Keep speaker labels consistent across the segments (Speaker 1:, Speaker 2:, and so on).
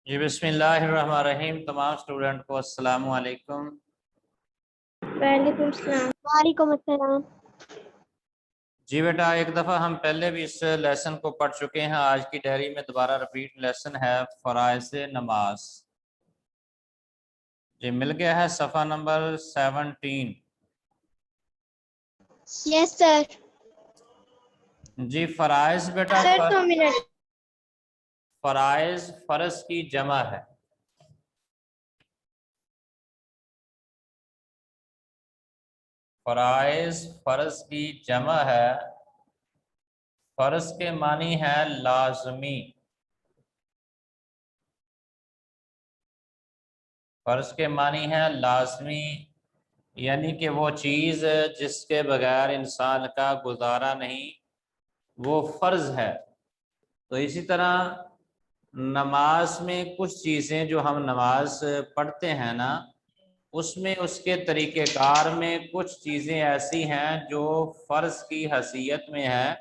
Speaker 1: جی بسم اللہ الرحمن الرحیم۔ تمام اسٹوڈنٹ کو السلام علیکم۔
Speaker 2: وعلیکم السلام۔ وعلیکم السلام۔
Speaker 1: جی بیٹا، ایک دفعہ ہم پہلے بھی اس لیسن کو پڑھ چکے ہیں۔ آج کی ڈائری میں دوبارہ رپیٹ لیسن ہے فرائض نماز۔ جی مل گیا ہے صفحہ نمبر 17۔
Speaker 2: یس سر۔
Speaker 1: جی فرائض بیٹا،
Speaker 2: سر 2 منٹ۔
Speaker 1: فرائض فرض کی جمع ہے۔ فرائض فرض کی جمع ہے۔ فرض کے معنی ہے لازمی۔ فرض کے معنی ہے لازمی، یعنی کہ وہ چیز جس کے بغیر انسان کا گزارا نہیں، وہ فرض ہے۔ تو اسی طرح نماز میں کچھ چیزیں جو ہم نماز پڑھتے ہیں نا، اس میں اس کے طریقہ کار میں کچھ چیزیں ایسی ہیں جو فرض کی حیثیت میں ہے۔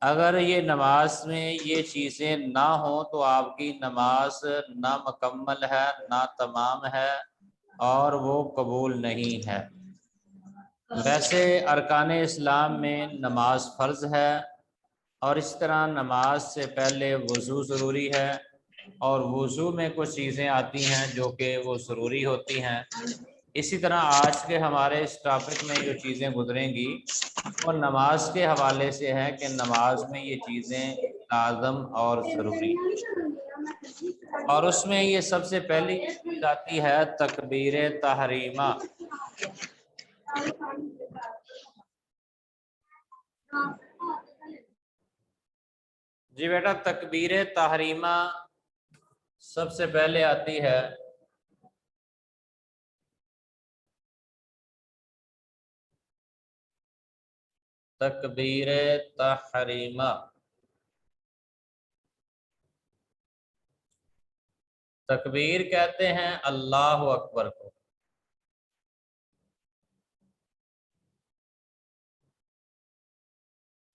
Speaker 1: اگر یہ نماز میں یہ چیزیں نہ ہوں تو آپ کی نماز نہ مکمل ہے، نہ تمام ہے، اور وہ قبول نہیں ہے۔ ویسے ارکان اسلام میں نماز فرض ہے، اور اس طرح نماز سے پہلے وضو ضروری ہے، اور وضو میں کچھ چیزیں آتی ہیں جو کہ وہ ضروری ہوتی ہیں۔ اسی طرح آج کے ہمارے اس ٹاپک میں جو چیزیں گزریں گی وہ نماز کے حوالے سے ہے کہ نماز میں یہ چیزیں لازم اور ضروری ہیں۔ اور اس میں یہ سب سے پہلی چیز آتی ہے تکبیر تحریمہ۔ جی بیٹا، تکبیر تحریمہ سب سے پہلے آتی ہے۔ تکبیر تحریمہ، تکبیر کہتے ہیں اللہ اکبر کو،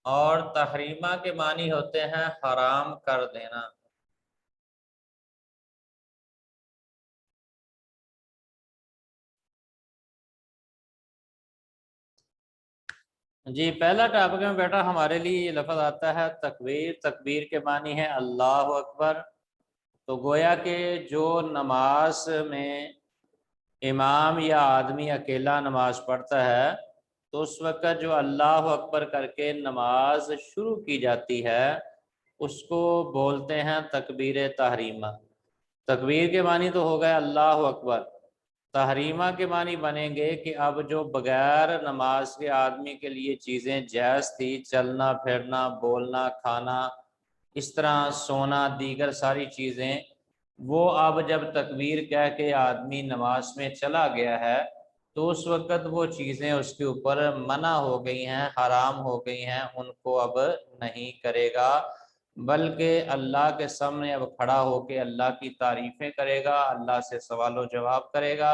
Speaker 1: اور تحریمہ کے معنی ہوتے ہیں حرام کر دینا۔ جی پہلا ٹاپک میں بیٹا ہمارے لیے یہ لفظ آتا ہے تکبیر۔ تکبیر کے معنی ہے اللہ اکبر۔ تو گویا کہ جو نماز میں امام یا آدمی اکیلا نماز پڑھتا ہے تو اس وقت جو اللہ اکبر کر کے نماز شروع کی جاتی ہے اس کو بولتے ہیں تکبیر تحریمہ۔ تکبیر کے معنی تو ہو گیا اللہ اکبر، تحریمہ کے معنی بنیں گے کہ اب جو بغیر نماز کے آدمی کے لیے چیزیں جائز تھی، چلنا پھرنا، بولنا، کھانا، اس طرح سونا، دیگر ساری چیزیں، وہ اب جب تکبیر کہہ کے آدمی نماز میں چلا گیا ہے تو اس وقت وہ چیزیں اس کے اوپر منع ہو گئی ہیں، حرام ہو گئی ہیں، ان کو اب نہیں کرے گا، بلکہ اللہ کے سامنے اب کھڑا ہو کے اللہ کی تعریفیں کرے گا، اللہ سے سوال و جواب کرے گا،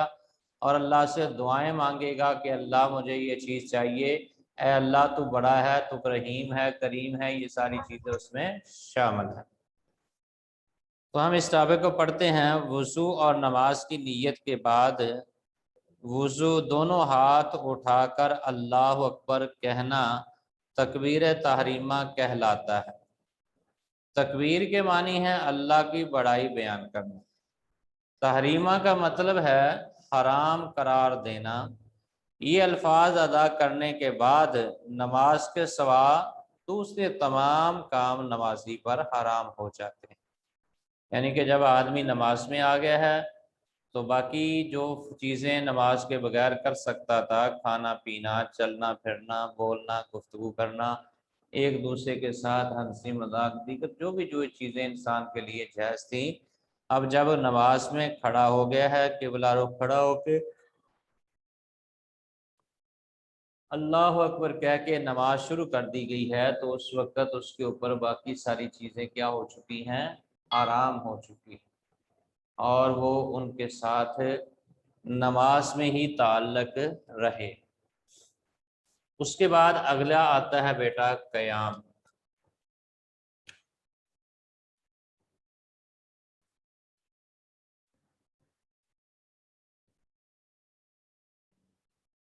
Speaker 1: اور اللہ سے دعائیں مانگے گا کہ اللہ مجھے یہ چیز چاہیے، اے اللہ تو بڑا ہے، تو رحیم ہے، کریم ہے، یہ ساری چیزیں اس میں شامل ہیں۔ تو ہم اس ٹاپک کو پڑھتے ہیں۔ وضو اور نماز کی نیت کے بعد وضو دونوں ہاتھ اٹھا کر اللہ اکبر کہنا تکبیر تحریمہ کہلاتا ہے۔ تکبیر کے معنی ہے اللہ کی بڑائی بیان کرنا۔ تحریمہ کا مطلب ہے حرام قرار دینا۔ یہ الفاظ ادا کرنے کے بعد نماز کے سوا دوسرے تمام کام نمازی پر حرام ہو جاتے ہیں۔ یعنی کہ جب آدمی نماز میں آ گیا ہے تو باقی جو چیزیں نماز کے بغیر کر سکتا تھا، کھانا پینا، چلنا پھرنا، بولنا، گفتگو کرنا، ایک دوسرے کے ساتھ ہنسی مذاق، دیگر جو چیزیں انسان کے لیے جائز تھیں، اب جب نماز میں کھڑا ہو گیا ہے، قبلہ رخ کھڑا ہو کے اللہ اکبر کہہ کے نماز شروع کر دی گئی ہے، تو اس وقت اس کے اوپر باقی ساری چیزیں کیا ہو چکی ہیں؟ آرام ہو چکی ہیں، اور وہ ان کے ساتھ نماز میں ہی تعلق رہے۔ اس کے بعد اگلا آتا ہے بیٹا قیام۔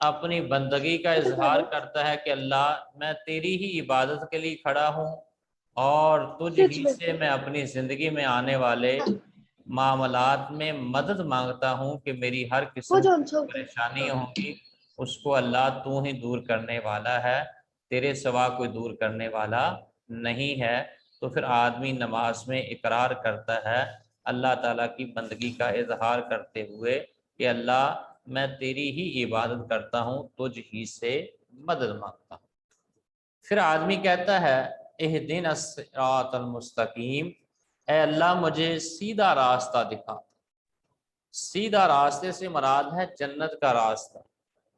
Speaker 1: اپنی بندگی کا اظہار کرتا ہے کہ اللہ میں تیری ہی عبادت کے لیے کھڑا ہوں اور تجھ ہی سے میں اپنی زندگی میں آنے والے معاملات میں مدد مانگتا ہوں کہ میری ہر قسم کی پریشانی ہوگی اس کو اللہ تو ہی دور کرنے والا ہے، تیرے سوا کوئی دور کرنے والا نہیں ہے۔ تو پھر آدمی نماز میں اقرار کرتا ہے اللہ تعالیٰ کی بندگی کا اظہار کرتے ہوئے کہ اللہ میں تیری ہی عبادت کرتا ہوں، تجھ ہی سے مدد مانگتا ہوں۔ پھر آدمی کہتا ہے اہدنا الصراط المستقیم، اے اللہ مجھے سیدھا راستہ دکھا۔ سیدھا راستے سے مراد ہے جنت کا راستہ،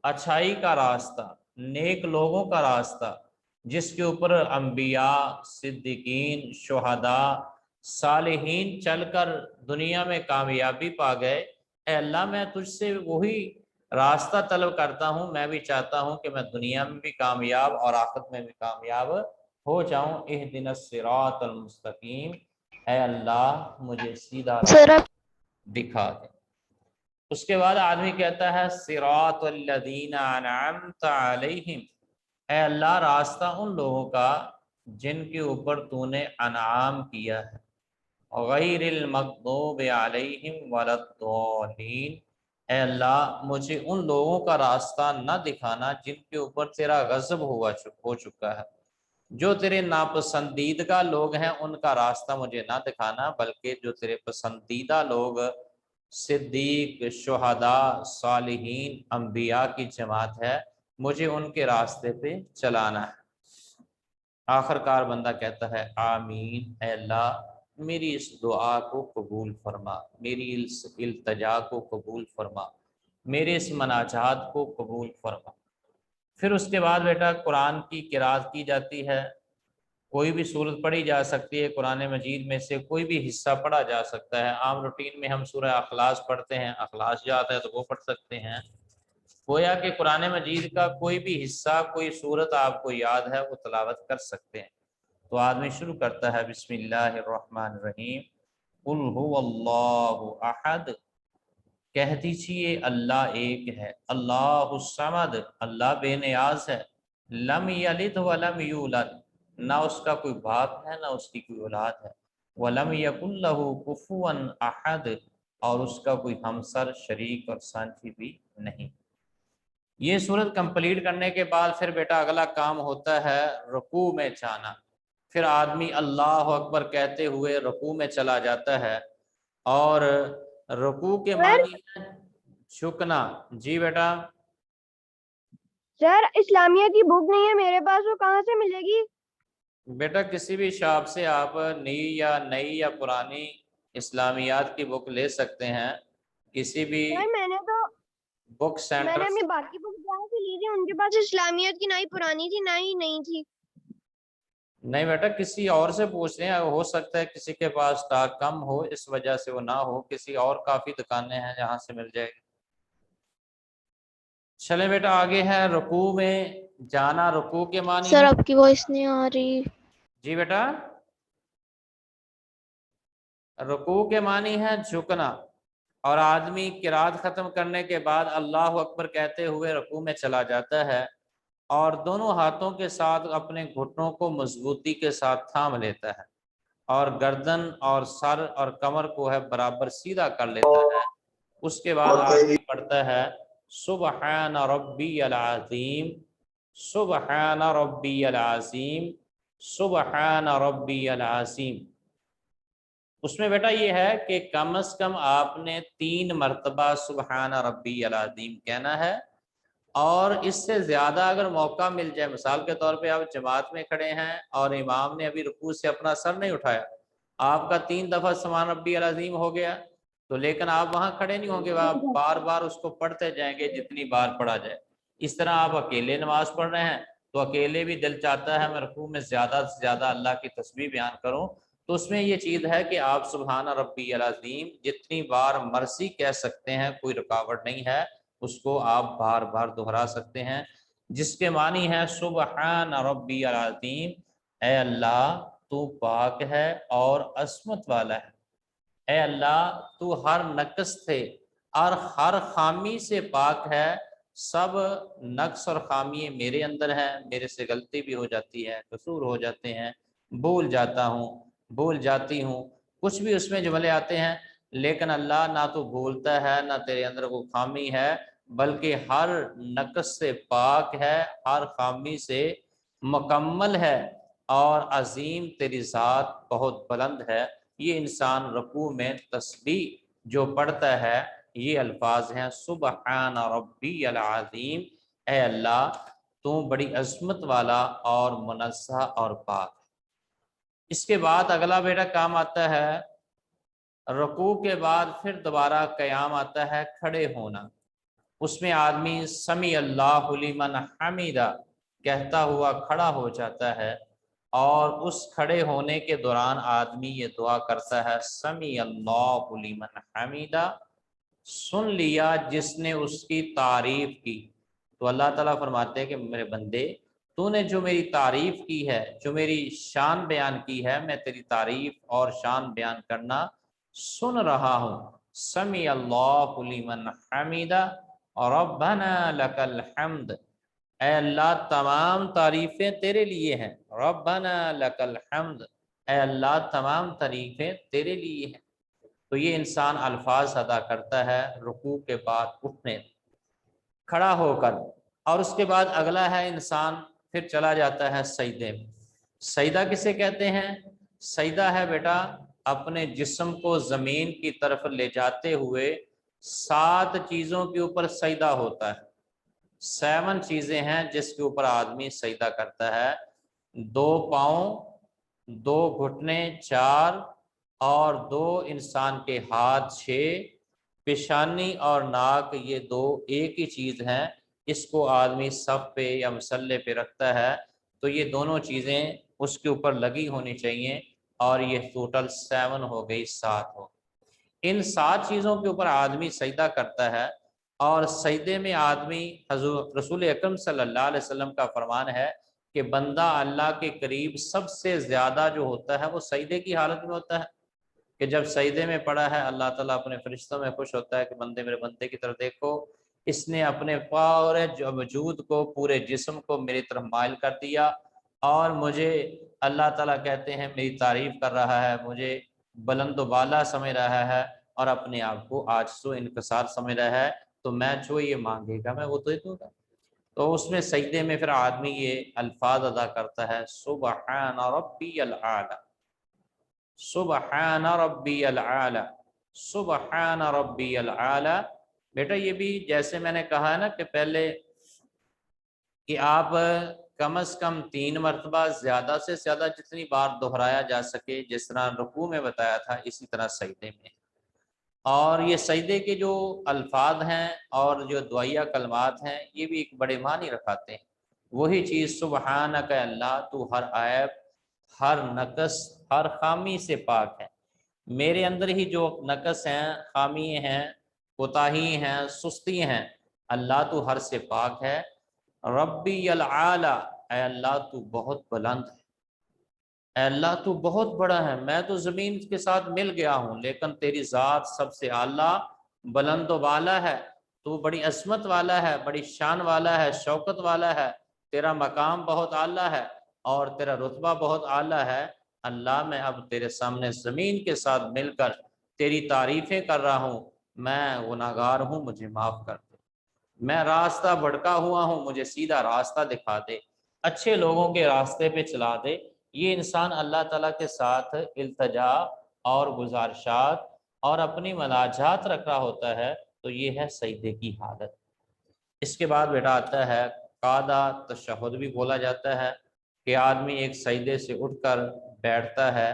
Speaker 1: اچھائی کا راستہ، نیک لوگوں کا راستہ، جس کے اوپر انبیاء، صدیقین، شہداء، صالحین چل کر دنیا میں کامیابی پا گئے۔ اے اللہ میں تجھ سے وہی راستہ طلب کرتا ہوں، میں بھی چاہتا ہوں کہ میں دنیا میں بھی کامیاب اور آخرت میں بھی کامیاب ہو جاؤں۔ اہدنا الصراط المستقیم، اے اللہ مجھے سیدھا راستہ دکھا دے۔ اس کے بعد آدمی کہتا ہے صراط الذین انعمت علیہم، اے اللہ راستہ ان لوگوں کا جن کے اوپر تو نے انعام کیا ہے، غیر المغضوب علیہم ولا الضالین، اے اللہ مجھے ان لوگوں کا راستہ نہ دکھانا جن کے اوپر تیرا غضب ہو چکا ہے، جو تیرے ناپسندیدہ لوگ ہیں ان کا راستہ مجھے نہ دکھانا، بلکہ جو تیرے پسندیدہ لوگ صدیق، شہداء، صالحین، انبیاء کی جماعت ہے، مجھے ان کے راستے پہ چلانا ہے۔ آخر کار بندہ کہتا ہے آمین، اے اللہ میری اس دعا کو قبول فرما، میری اس التجا کو قبول فرما، میرے اس مناجات کو قبول فرما۔ پھر اس کے بعد بیٹا قرآن کی قرات کی جاتی ہے، کوئی بھی صورت پڑھی جا سکتی ہے، قرآن مجید میں سے کوئی بھی حصہ پڑھا جا سکتا ہے۔ عام روٹین میں ہم سورہ اخلاص پڑھتے ہیں، اخلاص جو آتا ہے تو وہ پڑھ سکتے ہیں۔ گویا کہ قرآن مجید کا کوئی بھی حصہ، کوئی صورت آپ کو یاد ہے وہ تلاوت کر سکتے ہیں۔ تو آدمی شروع کرتا ہے بسم اللہ الرحمن الرحیم، قل هو اللہ احد، کہہ دیجیے اللہ ایک ہے، اللہ الصمد، اللہ بے نیاز ہے، لم یلد ولم یولد، نہ اس کا کوئی باپ ہے نہ اس کی کوئی اولاد ہے، وَلَمْ يَكُنْ لَهُ كُفُوًا أَحَدٌ، اور اس کا کوئی ہمسر، شریک اور سانجھی بھی نہیں۔ یہ صورت کمپلیٹ کرنے کے بعد پھر بیٹا اگلا کام ہوتا ہے رکوع میں جانا۔ پھر آدمی اللہ اکبر کہتے ہوئے رکوع میں چلا جاتا ہے، اور رکوع کے معنی ہے جھکنا۔ جی بیٹا
Speaker 2: سر اسلامیہ کی بک نہیں ہے میرے پاس، وہ کہاں سے ملے گی؟
Speaker 1: بیٹا کسی بھی شاپ سے آپ نئی یا پرانی اسلامیات کی بک لے سکتے ہیں، کسی بھی
Speaker 2: میں نے
Speaker 1: بک سینٹر
Speaker 2: اپنی باقی بک جہاں سے لی تھی ان کے پاس اسلامیات کی نہ ہی پرانی تھی نہ ہی نئی تھی۔
Speaker 1: نہیں بیٹا کسی اور سے پوچھ لیں، ہو سکتا ہے کسی کے پاس اسٹاک کم ہو اس وجہ سے وہ نہ ہو، کسی اور کافی دکانیں ہیں جہاں سے مل جائے گی۔ چلے بیٹا آگے ہے رکوع میں جانا۔ رکوع کے معنی
Speaker 2: سر
Speaker 1: ہے،
Speaker 2: آپ کی وائس نہیں آ رہی۔
Speaker 1: جی بیٹا رکوع کے معنی ہے جھکنا، اور آدمی قرات ختم کرنے کے بعد اللہ اکبر کہتے ہوئے رکوع میں چلا جاتا ہے، اور دونوں ہاتھوں کے ساتھ اپنے گھٹنوں کو مضبوطی کے ساتھ تھام لیتا ہے، اور گردن اور سر اور کمر کو ہے برابر سیدھا کر لیتا ہے۔ اس کے بعد آدمی پڑھتا ہے سبحان ربی العظیم، سبحان ربی العظیم، سبحان ربی العظیم۔ اس میں بیٹا یہ ہے کہ کم از کم آپ نے 3 مرتبہ سبحان ربی العظیم کہنا ہے، اور اس سے زیادہ اگر موقع مل جائے، مثال کے طور پہ آپ جماعت میں کھڑے ہیں اور امام نے ابھی رکوع سے اپنا سر نہیں اٹھایا، آپ کا 3 دفعہ سبحان ربی العظیم ہو گیا، تو لیکن آپ وہاں کھڑے نہیں ہوں گے، آپ بار بار اس کو پڑھتے جائیں گے جتنی بار پڑھا جائے۔ اس طرح آپ اکیلے نماز پڑھ رہے ہیں تو اکیلے بھی دل چاہتا ہے میں رکوع میں زیادہ سے زیادہ اللہ کی تسبیح بیان کروں، تو اس میں یہ چیز ہے کہ آپ سبحان ربی العظیم جتنی بار مرضی کہہ سکتے ہیں، کوئی رکاوٹ نہیں ہے، اس کو آپ بار بار دہرا سکتے ہیں، جس کے معنی ہے سبحان ربی العظیم، اے اللہ تو پاک ہے اور عصمت والا ہے، اے اللہ تو ہر نقص سے اور ہر خامی سے پاک ہے، سب نقص اور خامی میرے اندر ہیں، میرے سے غلطی بھی ہو جاتی ہے، قصور ہو جاتے ہیں، بھول جاتا ہوں، بھول جاتی ہوں، کچھ بھی اس میں جملے آتے ہیں، لیکن اللہ نہ تو بھولتا ہے نہ تیرے اندر کوئی خامی ہے، بلکہ ہر نقص سے پاک ہے، ہر خامی سے مکمل ہے، اور عظیم تیری ذات بہت بلند ہے۔ یہ انسان رکوع میں تسبیح جو پڑھتا ہے یہ الفاظ ہیں، سبحان ربی العظیم، اے اللہ تو بڑی عظمت والا اور منزہ اور پاک۔ اس کے بعد اگلا بیٹا کام آتا ہے، رکوع کے بعد پھر دوبارہ قیام آتا ہے، کھڑے ہونا۔ اس میں آدمی سمیع اللہ لمن حمیدہ کہتا ہوا کھڑا ہو جاتا ہے، اور اس کھڑے ہونے کے دوران آدمی یہ دعا کرتا ہے، سمیع اللہ لمن حمیدہ، سن لیا جس نے اس کی تعریف کی۔ تو اللہ تعالیٰ فرماتے ہیں کہ میرے بندے، تو نے جو میری تعریف کی ہے، جو میری شان بیان کی ہے، میں تیری تعریف اور شان بیان کرنا سن رہا ہوں۔ سمیع اللہ لمن حمیدہ ربنا لک الحمد، اے اللہ تمام تعریفیں تیرے لیے ہیں، ربنا لک الحمد، اے اللہ تمام تعریفیں تیرے لیے ہیں۔ تو یہ انسان الفاظ ادا کرتا ہے رکوع کے بعد اٹھنے کھڑا ہو کر، اور اس کے بعد اگلا ہے انسان پھر چلا جاتا ہے سجدے میں۔ سجدہ کسے کہتے ہیں؟ سجدہ ہے بیٹا اپنے جسم کو زمین کی طرف لے جاتے ہوئے 7 چیزوں کے اوپر سجدہ ہوتا ہے۔ 7 چیزیں ہیں جس کے اوپر آدمی سجدہ کرتا ہے، 2 پاؤں، 2 گھٹنے 4، اور 2 انسان کے ہاتھ 6، پیشانی اور ناک یہ 2 ایک ہی چیز ہیں۔ اس کو آدمی صف پہ یا مصلے پہ رکھتا ہے تو یہ دونوں چیزیں اس کے اوپر لگی ہونی چاہیے، اور یہ ٹوٹل 7 ہو گئی، 7 ہو۔ ان 7 چیزوں کے اوپر آدمی سجدہ کرتا ہے، اور سجدے میں آدمی حضور رسول اکرم صلی اللہ علیہ وسلم کا فرمان ہے کہ بندہ اللہ کے قریب سب سے زیادہ جو ہوتا ہے وہ سجدے کی حالت میں ہوتا ہے، کہ جب سجدے میں پڑا ہے اللہ تعالیٰ اپنے فرشتوں میں خوش ہوتا ہے کہ بندے میرے بندے کی طرف دیکھو، اس نے اپنے پورے وجود کو، پورے جسم کو میری طرف مائل کر دیا، اور مجھے اللہ تعالیٰ کہتے ہیں میری تعریف کر رہا ہے، مجھے بلند و بالا سمجھ رہا ہے، اور اپنے آپ کو عاجز و انکسار سمجھ رہا ہے، تو میں جو یہ مانگے گا میں وہ تو دوں گا۔ تو اس میں سجدے میں پھر آدمی یہ الفاظ ادا کرتا ہے، سبحان ربی العالی، سبحان ربی العالی، سبحان ربی العالی۔ بیٹا یہ بھی جیسے میں نے کہا ہے نا کہ پہلے کہ آپ کم از کم 3 مرتبہ، زیادہ سے زیادہ جتنی بار دہرایا جا سکے، جس طرح رکوع میں بتایا تھا اسی طرح سجدے میں۔ اور یہ سجدے کے جو الفاظ ہیں اور جو دعائیہ کلمات ہیں یہ بھی ایک بڑے معنی رکھاتے ہیں۔ وہی چیز سبحانک اللہ، تو ہر عیب، ہر نقص، ہر خامی سے پاک ہے۔ میرے اندر ہی جو نقص ہیں، خامی ہیں، کوتاہی ہیں، سستی ہیں، اللہ تو ہر سے پاک ہے۔ ربی العالی، اے اللہ تو بہت بلند ہے، اے اللہ تو بہت بڑا ہے، میں تو زمین کے ساتھ مل گیا ہوں، لیکن تیری ذات سب سے اعلیٰ، بلند و بالا ہے، تو بڑی عظمت والا ہے، بڑی شان والا ہے، شوکت والا ہے، تیرا مقام بہت اعلیٰ ہے، اور تیرا رتبہ بہت اعلیٰ ہے۔ اللہ میں اب تیرے سامنے زمین کے ساتھ مل کر تیری تعریفیں کر رہا ہوں، میں گناہگار ہوں، مجھے معاف کر دے، میں راستہ بھٹکا ہوا ہوں، مجھے سیدھا راستہ دکھا دے، اچھے لوگوں کے راستے پہ چلا دے۔ یہ انسان اللہ تعالیٰ کے ساتھ التجا اور گزارشات اور اپنی مناجات رکھ رہا ہوتا ہے، تو یہ ہے سجدے کی حالت۔ اس کے بعد بیٹا آتا ہے قعدہ، تشہد بھی بولا جاتا ہے، کہ آدمی ایک سجدے سے اٹھ کر بیٹھتا ہے،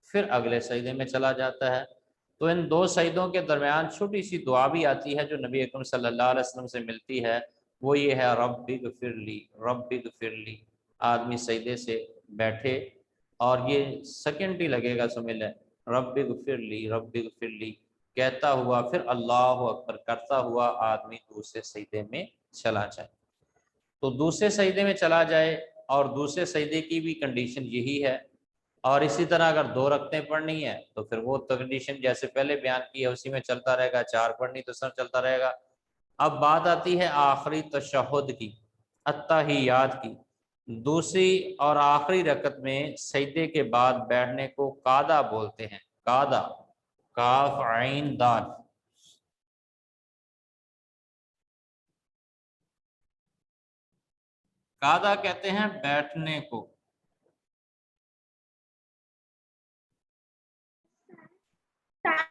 Speaker 1: پھر اگلے سجدے میں چلا جاتا ہے۔ تو ان 2 سجدوں کے درمیان چھوٹی سی دعا بھی آتی ہے جو نبی اکرم صلی اللہ علیہ وسلم سے ملتی ہے، وہ یہ ہے، رب اغفر لی، رب اغفر لی۔ آدمی سجدے سے بیٹھے اور یہ سیکنڈ ہی لگے گا، سمجھ لیں، رب اغفر لی، رب اغفر لی کہتا ہوا پھر اللہ اکبر کرتا ہوا آدمی دوسرے سجدے میں چلا جائے۔ تو دوسرے سجدے میں چلا جائے، اور دوسرے سجدے کی بھی کنڈیشن یہی ہے، اور اسی طرح اگر 2 رکعتیں پڑھنی ہے تو پھر وہ کنڈیشن جیسے پہلے بیان کی ہے اسی میں چلتا رہے گا، 4 پڑھنی تو سب چلتا رہے گا، اب بات آتی ہے آخری تشہد کی، التحیات کی۔ دوسری اور آخری رکعت میں سجدے کے بعد بیٹھنے کو قعدہ بولتے ہیں، قعدہ، کاف عین دال۔ قعدہ کہتے ہیں بیٹھنے کو۔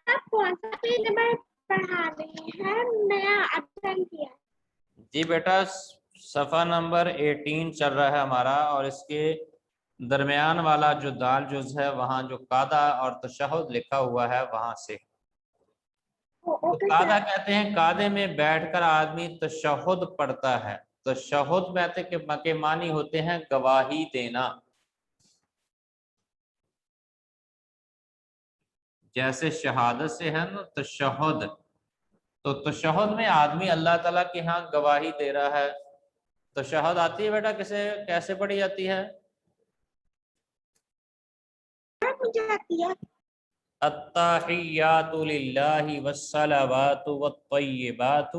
Speaker 2: آپ کون سا پیج نمبر پڑھا رہے ہیں؟ نیا اپڈیٹ کیا۔
Speaker 1: جی بیٹا صفحہ نمبر 18 چل رہا ہے ہمارا، اور اس کے درمیان والا جو دال جز ہے وہاں جو قعدہ اور تشہد لکھا ہوا ہے وہاں سے۔ تو قعدہ کہتے ہیں قعدے میں بیٹھ کر آدمی تشہد پڑھتا ہے۔ تشہد کے معنی ہوتے ہیں گواہی دینا، جیسے شہادت سے ہے نا تشہد، تو تشہد میں آدمی اللہ تعالیٰ کے ہاں گواہی دے رہا ہے۔ تشہد آتی ہے بیٹا کیسے پڑھی جاتی ہے؟ التحیات للہ والصلوات والطیبات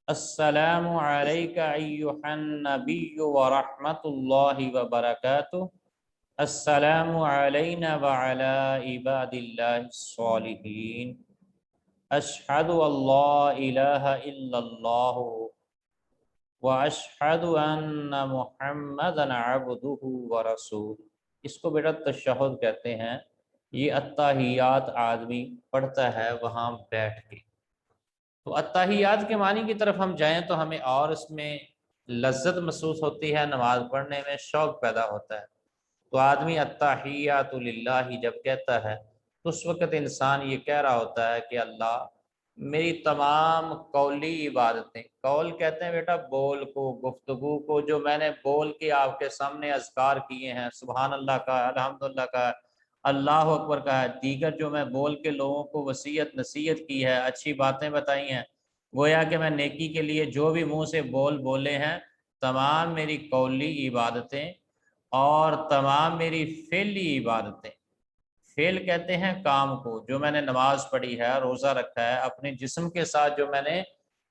Speaker 1: السلام علیک ایہا النبی ورحمۃ اللہ وبرکاتہ السلام علینا وعلی عباد اللہ الصالحین اشہد ان لا الہ الا اللہ واشہد ان محمدا عبدہ ورسولہ۔ اس کو بیٹا تشہد کہتے ہیں۔ یہ التحیات آدمی پڑھتا ہے وہاں بیٹھ کے۔ تو التحیات کے معنی کی طرف ہم جائیں تو ہمیں اور اس میں لذت محسوس ہوتی ہے، نماز پڑھنے میں شوق پیدا ہوتا ہے۔ تو آدمی التحیات للہ جب کہتا ہے تو اس وقت انسان یہ کہہ رہا ہوتا ہے کہ اللہ میری تمام قولی عبادتیں، قول کہتے ہیں بیٹا بول کو، گفتگو کو، جو میں نے بول کے آپ کے سامنے اذکار کیے ہیں، سبحان اللہ کا، الحمدللہ کا، اللہ اکبر کا ہے، دیگر جو میں بول کے لوگوں کو وصیت نصیحت کی ہے، اچھی باتیں بتائی ہیں، گویا کہ میں نیکی کے لیے جو بھی منہ سے بولے ہیں، تمام میری قولی عبادتیں اور تمام میری فعلی عبادتیں، فعل کہتے ہیں کام کو، جو میں نے نماز پڑھی ہے، روزہ رکھا ہے، اپنے جسم کے ساتھ جو میں نے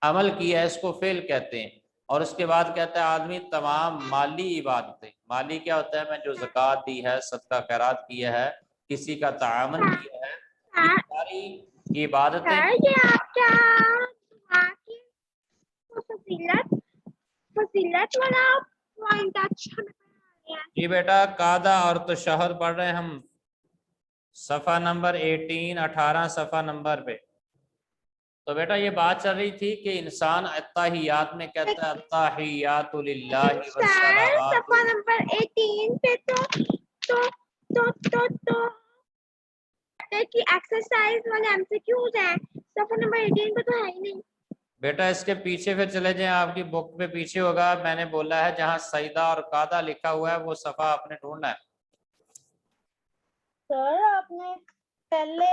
Speaker 1: عمل کیا ہے اس کو فعل کہتے ہیں۔ اور اس کے بعد کہتا ہے آدمی تمام مالی عبادتیں، مالی کیا ہوتا ہے میں جو زکوٰۃ دی ہے، صدقہ خیرات کیا ہے، کسی کا تعاون کیا ہے، یہ ساری عبادتیں۔
Speaker 2: یہ آپ کیا فضیلت والا پوائنٹ اچھا بتا رہے ہیں۔
Speaker 1: جی بیٹا قعدہ اور تشہد پڑھ رہے ہیں ہم، صفحہ نمبر 18 صفحہ نمبر پہ۔ تو بیٹا یہ بات چل رہی تھی کہ انسان التحیات میں کہتا ہے التحیات للہ والصلوات۔
Speaker 2: صفحہ نمبر 18 پہ تو کی ایکسرسائز والے ایم سی کیوز ہیں، صفحہ نمبر 18 پہ تو ہے ہی نہیں۔
Speaker 1: بیٹا اس کے پیچھے پھر چلے جائیں، آپ کی بک پہ پیچھے ہوگا، میں نے بولا ہے جہاں سجدہ اور قعدہ لکھا ہوا ہے وہ صفحہ آپ نے ڈھونڈنا ہے۔
Speaker 2: سر آپ نے پہلے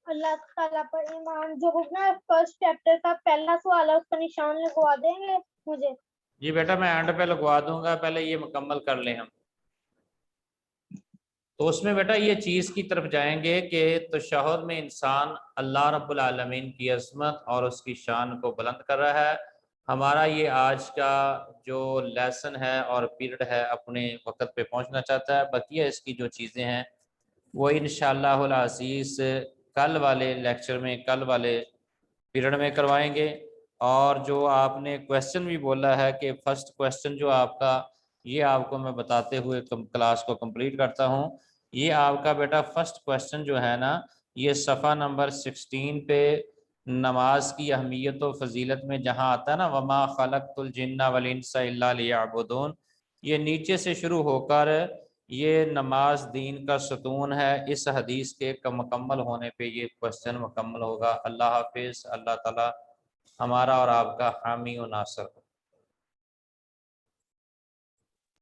Speaker 2: اللہ تعالیٰ پر ایمان جو نا فرسٹ چیپٹر کا پہلا سوال ہے اس کا نشان لگوا دیں گے مجھے؟
Speaker 1: جی بیٹا میں اینڈ پہ لگوا دوں گا، پہلے یہ مکمل کر لیں ہم۔ تو اس میں بیٹا یہ چیز کی طرف جائیں گے کہ تشہد میں انسان اللہ رب العالمین کی عظمت اور اس کی شان کو بلند کر رہا ہے۔ ہمارا یہ آج کا جو لیسن ہے اور پیریڈ ہے اپنے وقت پہ پہنچنا چاہتا ہے، بقیہ اس کی جو چیزیں ہیں وہ انشاءاللہ العزیز کل والے لیکچر میں، کل والے پیریڈ میں کروائیں گے۔ اور جو آپ نے کویسچن بھی بولا ہے کہ فرسٹ کویسچن جو آپ کا، یہ آپ کو میں بتاتے ہوئے کلاس کو کمپلیٹ کرتا ہوں۔ یہ آپ کا بیٹا فرسٹ کویسچن جو ہے نا، یہ صفحہ نمبر 16 پہ نماز کی اہمیت و فضیلت میں جہاں آتا ہے نا وما خلقت الجن والانس الا لیعبدون، یہ نیچے سے شروع ہو کر یہ نماز دین کا ستون ہے، اس حدیث کے مکمل ہونے پہ یہ کویسچن مکمل ہوگا۔ اللہ حافظ، اللہ تعالی ہمارا اور آپ کا حامی و ناصر ہو۔